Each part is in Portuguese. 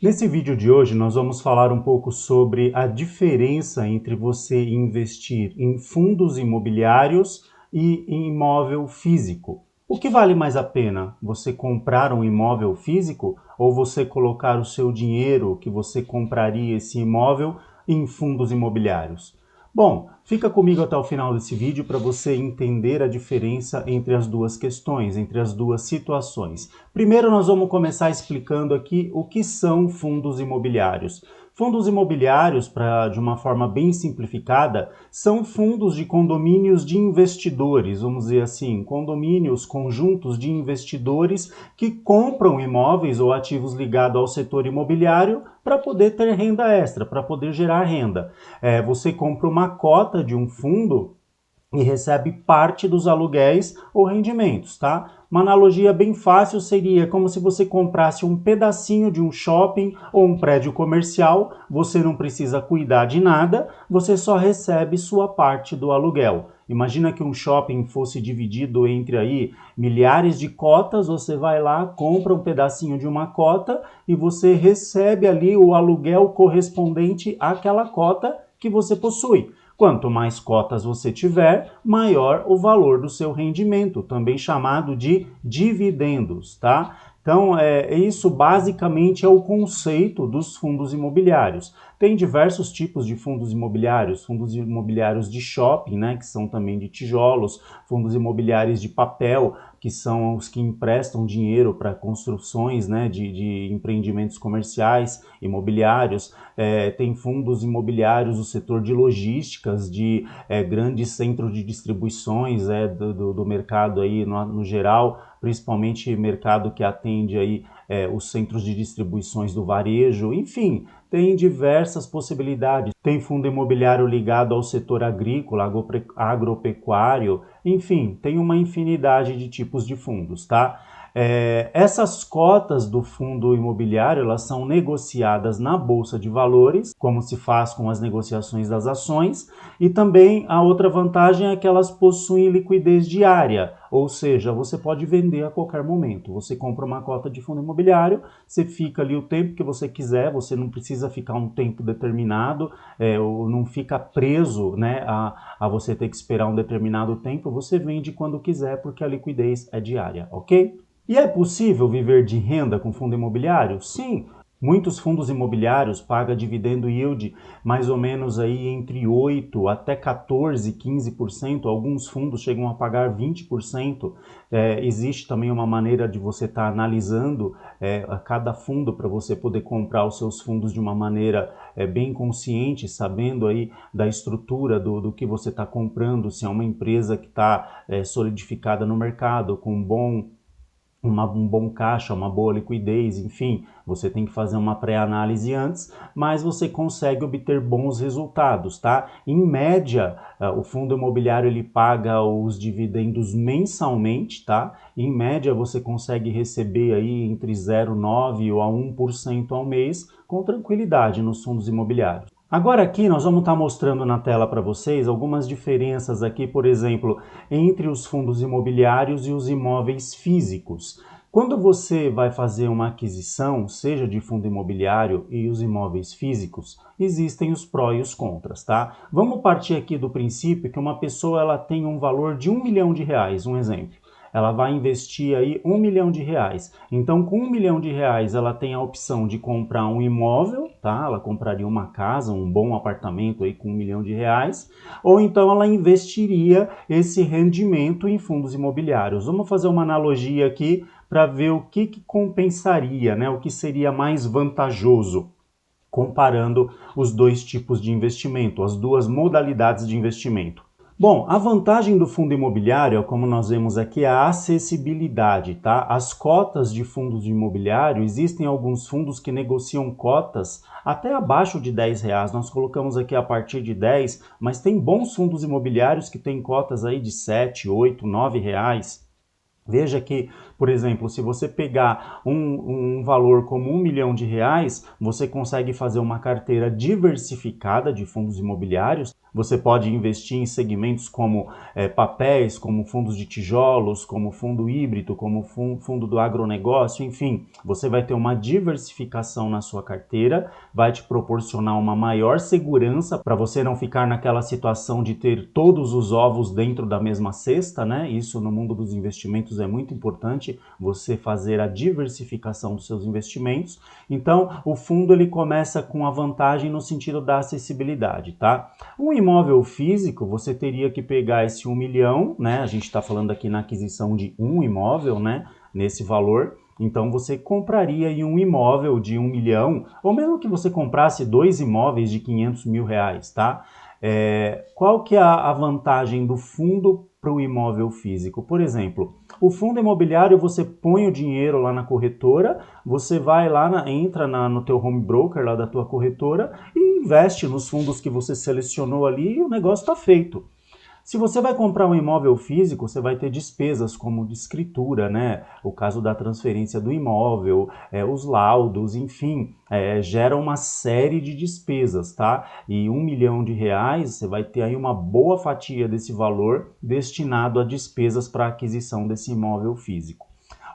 Nesse vídeo de hoje, nós vamos falar um pouco sobre a diferença entre você investir em fundos imobiliários e em imóvel físico. O que vale mais a pena? Você comprar um imóvel físico ou você colocar o seu dinheiro que você compraria esse imóvel em fundos imobiliários? Bom, fica comigo até o final desse vídeo para você entender a diferença entre as duas questões, entre as duas situações. Primeiro, nós vamos começar explicando aqui o que são fundos imobiliários. Fundos imobiliários, de uma forma bem simplificada, são fundos de condomínios de investidores, vamos dizer assim, condomínios, conjuntos de investidores que compram imóveis ou ativos ligados ao setor imobiliário para poder ter renda extra, para poder gerar renda. Você compra uma cota de um fundo e recebe parte dos aluguéis ou rendimentos, tá? Uma analogia bem fácil seria como se você comprasse um pedacinho de um shopping ou um prédio comercial, você não precisa cuidar de nada, você só recebe sua parte do aluguel. Imagina que um shopping fosse dividido entre aí milhares de cotas, você vai lá, compra um pedacinho de uma cota e você recebe ali o aluguel correspondente àquela cota que você possui. Quanto mais cotas você tiver, maior o valor do seu rendimento, também chamado de dividendos, tá? Então, isso basicamente é o conceito dos fundos imobiliários. Tem diversos tipos de fundos imobiliários de shopping, né, que são também de tijolos, fundos imobiliários de papel, que são os que emprestam dinheiro para construções, né, de empreendimentos comerciais, imobiliários. Tem fundos imobiliários do setor de logísticas, de grandes centros de distribuições do mercado aí no geral, principalmente mercado que atende aí os centros de distribuições do varejo, enfim, tem diversas possibilidades. Tem fundo imobiliário ligado ao setor agrícola, agropecuário, enfim, tem uma infinidade de tipos de fundos, tá? Essas cotas do fundo imobiliário, elas são negociadas na Bolsa de Valores, como se faz com as negociações das ações, e também a outra vantagem é que elas possuem liquidez diária, ou seja, você pode vender a qualquer momento. Você compra uma cota de fundo imobiliário, você fica ali o tempo que você quiser, você não precisa ficar um tempo determinado, ou não fica preso, né, a você ter que esperar um determinado tempo, você vende quando quiser, porque a liquidez é diária, ok? E é possível viver de renda com fundo imobiliário? Sim, muitos fundos imobiliários pagam dividendo yield mais ou menos aí entre 8 até 14, 15%, alguns fundos chegam a pagar 20%. Existe também uma maneira de você estar analisando a cada fundo para você poder comprar os seus fundos de uma maneira bem consciente, sabendo aí da estrutura do que você está comprando, se é uma empresa que está solidificada no mercado, com um bom caixa, uma boa liquidez, enfim, você tem que fazer uma pré-análise antes, mas você consegue obter bons resultados, tá? Em média, o fundo imobiliário ele paga os dividendos mensalmente, tá? Em média, você consegue receber aí entre 0,9% ou a 1% ao mês com tranquilidade nos fundos imobiliários. Agora aqui nós vamos estar mostrando na tela para vocês algumas diferenças aqui, por exemplo, entre os fundos imobiliários e os imóveis físicos. Quando você vai fazer uma aquisição, seja de fundo imobiliário e os imóveis físicos, existem os prós e os contras, tá? Vamos partir aqui do princípio que uma pessoa ela tem um valor de R$ 1 milhão, um exemplo. Ela vai investir aí R$ 1 milhão. Então, com R$ 1 milhão, ela tem a opção de comprar um imóvel, tá? Ela compraria uma casa, um bom apartamento aí com R$ 1 milhão, ou então ela investiria esse rendimento em fundos imobiliários. Vamos fazer uma analogia aqui para ver o que compensaria, né? O que seria mais vantajoso, comparando os dois tipos de investimento, as duas modalidades de investimento. Bom, a vantagem do fundo imobiliário, como nós vemos aqui, é a acessibilidade, tá? As cotas de fundos imobiliários, existem alguns fundos que negociam cotas até abaixo de R$ 10. Nós colocamos aqui a partir de 10, mas tem bons fundos imobiliários que têm cotas aí de 7, 8, R$ 9. Veja que, por exemplo, se você pegar um valor como R$ 1 milhão, você consegue fazer uma carteira diversificada de fundos imobiliários. Você pode investir em segmentos como papéis, como fundos de tijolos, como fundo híbrido, como fundo do agronegócio, enfim, você vai ter uma diversificação na sua carteira, vai te proporcionar uma maior segurança para você não ficar naquela situação de ter todos os ovos dentro da mesma cesta, né? Isso no mundo dos investimentos é muito importante, você fazer a diversificação dos seus investimentos. Então, o fundo ele começa com a vantagem no sentido da acessibilidade, tá? Um imóvel físico, você teria que pegar esse 1 milhão, né? A gente está falando aqui na aquisição de um imóvel, né? Nesse valor. Então, você compraria aí um imóvel de 1 milhão, ou mesmo que você comprasse 2 imóveis de 500 mil reais, tá? Qual que é a vantagem do fundo para o imóvel físico? Por exemplo, o fundo imobiliário, você põe o dinheiro lá na corretora, você vai lá, entra no teu home broker lá da tua corretora e investe nos fundos que você selecionou ali e o negócio está feito. Se você vai comprar um imóvel físico, você vai ter despesas como de escritura, né? O caso da transferência do imóvel, os laudos, enfim, gera uma série de despesas, tá? E 1 milhão de reais, você vai ter aí uma boa fatia desse valor destinado a despesas para a aquisição desse imóvel físico.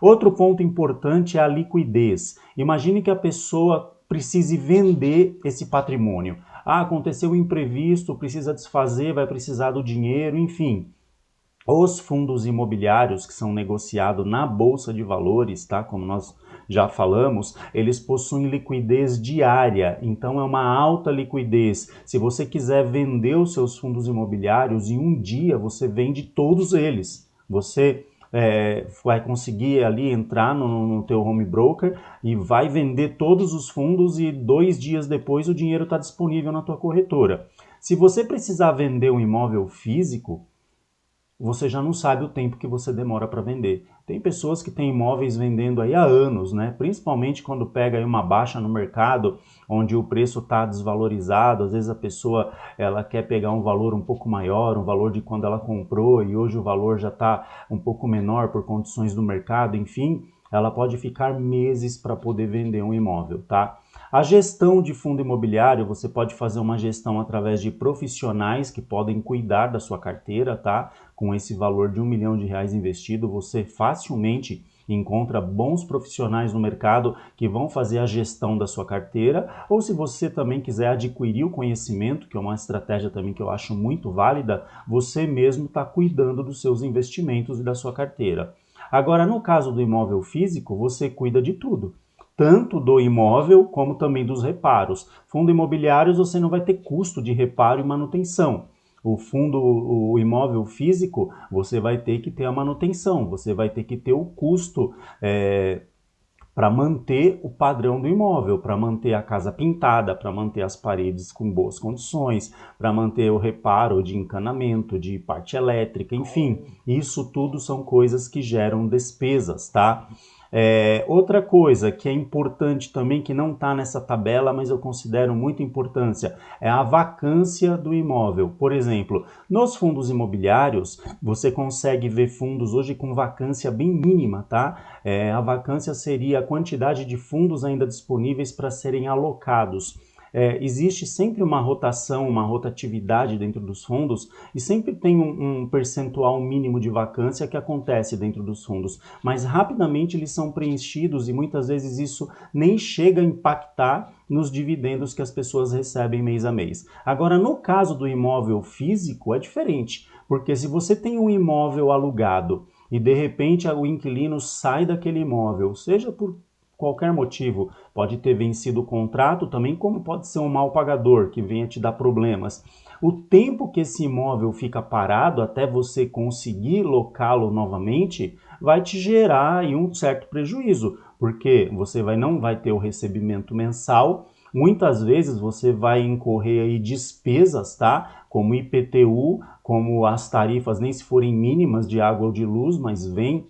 Outro ponto importante é a liquidez. Imagine que a pessoa precise vender esse patrimônio. Aconteceu um imprevisto, precisa desfazer, vai precisar do dinheiro, enfim. Os fundos imobiliários que são negociados na Bolsa de Valores, tá? Como nós já falamos, eles possuem liquidez diária, então é uma alta liquidez. Se você quiser vender os seus fundos imobiliários, em um dia você vende todos eles. Você vai conseguir ali entrar no teu home broker e vai vender todos os fundos e 2 dias depois o dinheiro está disponível na tua corretora. Se você precisar vender um imóvel físico, você já não sabe o tempo que você demora para vender. Tem pessoas que têm imóveis vendendo aí há anos, né? Principalmente quando pega aí uma baixa no mercado, onde o preço está desvalorizado, às vezes a pessoa ela quer pegar um valor um pouco maior, um valor de quando ela comprou e hoje o valor já está um pouco menor por condições do mercado, enfim, ela pode ficar meses para poder vender um imóvel, tá? A gestão de fundo imobiliário, você pode fazer uma gestão através de profissionais que podem cuidar da sua carteira, tá? Com esse valor de 1 milhão de reais investido, você facilmente encontra bons profissionais no mercado que vão fazer a gestão da sua carteira, ou se você também quiser adquirir o conhecimento, que é uma estratégia também que eu acho muito válida, você mesmo está cuidando dos seus investimentos e da sua carteira. Agora, no caso do imóvel físico, você cuida de tudo, tanto do imóvel como também dos reparos. Fundo imobiliários você não vai ter custo de reparo e manutenção. O imóvel físico, você vai ter que ter a manutenção, você vai ter que ter o custo para manter o padrão do imóvel, para manter a casa pintada, para manter as paredes com boas condições, para manter o reparo de encanamento, de parte elétrica, enfim, isso tudo são coisas que geram despesas, tá? Outra coisa que é importante também, que não está nessa tabela, mas eu considero muita importância, é a vacância do imóvel. Por exemplo, nos fundos imobiliários, você consegue ver fundos hoje com vacância bem mínima, tá? A vacância seria a quantidade de fundos ainda disponíveis para serem alocados. Existe sempre uma rotação, uma rotatividade dentro dos fundos e sempre tem um percentual mínimo de vacância que acontece dentro dos fundos, mas rapidamente eles são preenchidos e muitas vezes isso nem chega a impactar nos dividendos que as pessoas recebem mês a mês. Agora, no caso do imóvel físico, é diferente, porque se você tem um imóvel alugado e de repente o inquilino sai daquele imóvel, seja por qualquer motivo, pode ter vencido o contrato também, como pode ser um mal pagador que venha te dar problemas. O tempo que esse imóvel fica parado até você conseguir locá-lo novamente vai te gerar aí um certo prejuízo, porque você não vai ter o recebimento mensal. Muitas vezes você vai incorrer aí despesas, tá? Como IPTU, como as tarifas nem se forem mínimas de água ou de luz, mas vem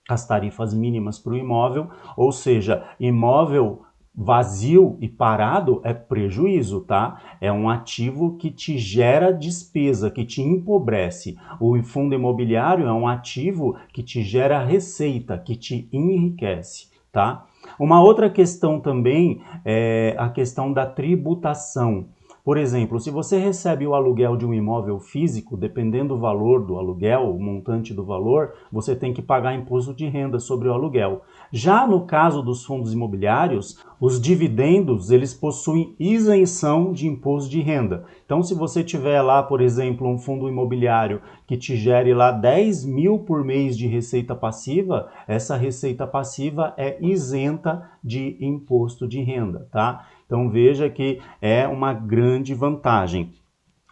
as tarifas mínimas para o imóvel, ou seja, imóvel vazio e parado é prejuízo, tá? É um ativo que te gera despesa, que te empobrece. O fundo imobiliário é um ativo que te gera receita, que te enriquece, tá? Uma outra questão também é a questão da tributação. Por exemplo, se você recebe o aluguel de um imóvel físico, dependendo do valor do aluguel, o montante do valor, você tem que pagar imposto de renda sobre o aluguel. Já no caso dos fundos imobiliários, os dividendos, eles possuem isenção de imposto de renda. Então, se você tiver lá, por exemplo, um fundo imobiliário que te gere lá 10 mil por mês de receita passiva, essa receita passiva é isenta de imposto de renda, tá? Então veja que é uma grande vantagem.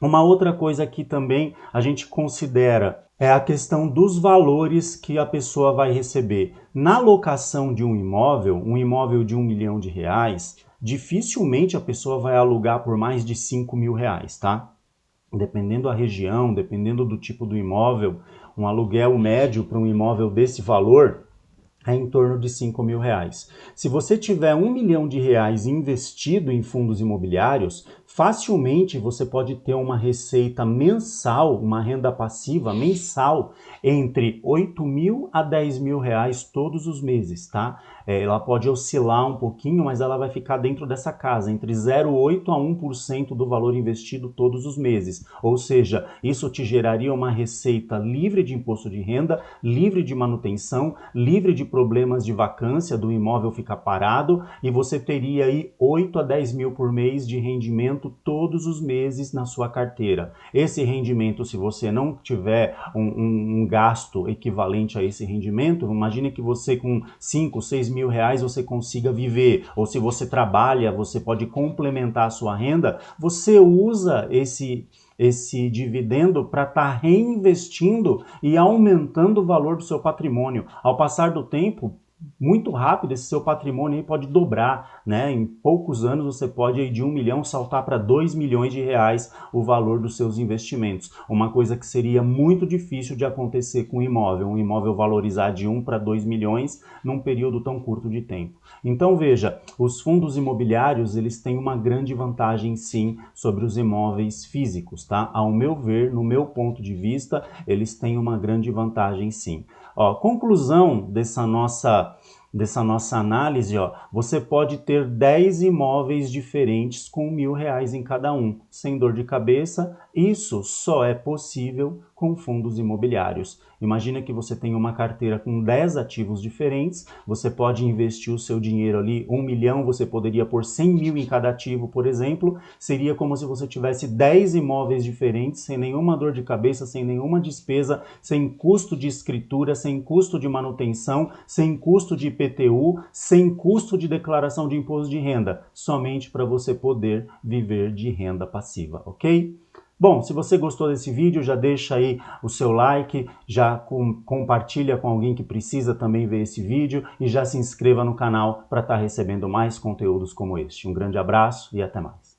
Uma outra coisa que também a gente considera é a questão dos valores que a pessoa vai receber. Na locação de um imóvel de R$ 1 milhão, dificilmente a pessoa vai alugar por mais de R$ 5 mil, tá? Dependendo da região, dependendo do tipo do imóvel, um aluguel médio para um imóvel desse valor é em torno de R$ 5 mil. Se você tiver R$ 1 milhão investido em fundos imobiliários, facilmente você pode ter uma receita mensal, uma renda passiva mensal entre 8 mil a 10 mil reais todos os meses, tá? Ela pode oscilar um pouquinho, mas ela vai ficar dentro dessa casa, entre 0,8% a 1% do valor investido todos os meses. Ou seja, isso te geraria uma receita livre de imposto de renda, livre de manutenção, livre de problemas de vacância do imóvel ficar parado, e você teria aí 8 a 10 mil por mês de rendimento todos os meses na sua carteira. Esse rendimento, se você não tiver um gasto equivalente a esse rendimento, imagine que você com 5, 6 mil reais você consiga viver, ou se você trabalha, você pode complementar a sua renda, você usa esse dividendo para estar reinvestindo e aumentando o valor do seu patrimônio. Ao passar do tempo, muito rápido, esse seu patrimônio aí pode dobrar, né? Em poucos anos você pode aí de 1 milhão saltar para 2 milhões de reais o valor dos seus investimentos. Uma coisa que seria muito difícil de acontecer com um imóvel valorizar de 1 para 2 milhões num período tão curto de tempo. Então veja, os fundos imobiliários, eles têm uma grande vantagem sim sobre os imóveis físicos, tá? Ao meu ver, no meu ponto de vista, eles têm uma grande vantagem sim. Ó, conclusão dessa nossa análise, ó, você pode ter 10 imóveis diferentes com R$ 1.000 em cada um, sem dor de cabeça. Isso só é possível com fundos imobiliários. Imagina que você tem uma carteira com 10 ativos diferentes, você pode investir o seu dinheiro ali, 1 milhão, você poderia pôr 100 mil em cada ativo, por exemplo, seria como se você tivesse 10 imóveis diferentes, sem nenhuma dor de cabeça, sem nenhuma despesa, sem custo de escritura, sem custo de manutenção, sem custo de IPTU, sem custo de declaração de imposto de renda, somente para você poder viver de renda passiva, ok? Bom, se você gostou desse vídeo, já deixa aí o seu like, já compartilha com alguém que precisa também ver esse vídeo e já se inscreva no canal para estar recebendo mais conteúdos como este. Um grande abraço e até mais.